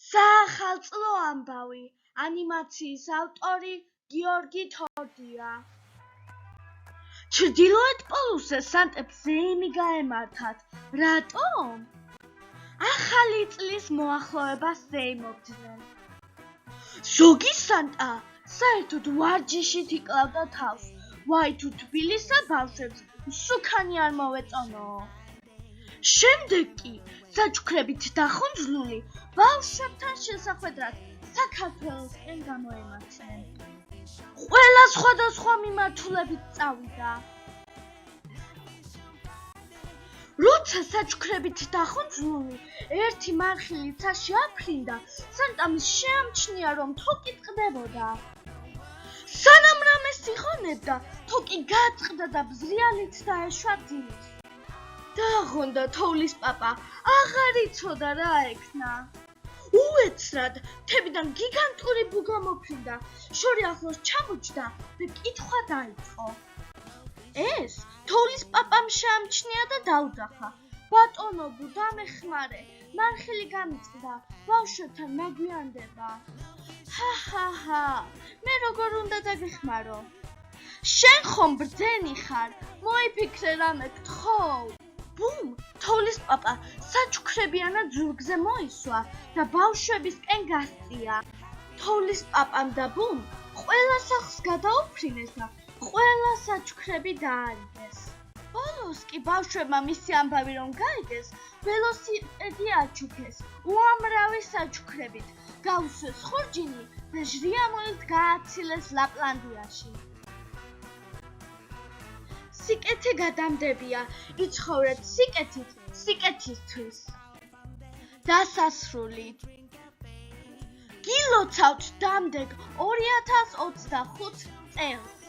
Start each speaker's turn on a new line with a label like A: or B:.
A: საახალწლო ამბავი ანიმაციის ავტორი გიორგი თორდია. ჩრდილოეთ პოლუსზე სანტებს ზეიმი გაემართათ. რატომ? ახალი წლის მოახლოებას ზეიმობდნენ. ზოგი სანტა საერთოდ ვარჯიშით იკლავდა თავს. ვაი თუ თბილისსა ბავშვებს მსუქანი არ მოვეწონო. შემდეგ კი საჩუქრებით დახუნძლული ბავშვებთან შესახვედრად საქართველოსკენ გამოემართნენ. ყველა სხვადასხვა მიმართულებით წავიდა. როცა საჩუქრებით დახუნძლული ერთი მარხილი ცაში აფრინდა, სანტამ შეამჩნია, რომ თოკი წყდებოდა. სანამ რამეს იხონებდა, თოკი გაწყდა და ბზრიალით დაეშვა დილით. დააღონდა თოვლის პაპა, აღარ იცოდა რა ექნა. უეცრად მთებიდან გიგანტური ბუგა მოფრინდა, შორი ახლოს ჩამოჯდა და კითხვა დაიწყო. ეს თოვლის პაპამ შეამჩნია და დაუძახა. ბატონო დამეხმარე, მარხილი გამიწყდა, ბავშვებთან მაგვიანდება. ჰა, მე როგორ უნდა დაგეხმარო? შენ ხომ ბრძენი ხარ, მოიფიქრე რამე გთხოვ. ბუმ, თოვლის პაპა საჩუქრებიანად ზურგზე მოისვა და ბავშვებისკენ გასწია. თოვლის პაპამ და ბუმ ყველა სახლს გადაუფრინეს და ყველა საჩუქრები დაარიგეს. ბოლოს კი ბავშვებმა მისი ამბავი რომ გაიგეს, ველოსიპედი აჩუქეს უამრავი საჩუქრებით, გაუსვეს ხორჯინი და ჟრიამოლით გააცილეს ლაპლანდიაში. სიკეთე გადამდებია, იცხოვრეთ სიკეთით, სიკეთისთვის. დასასრული. გილოცავთ დამდეგ 2025 წელს.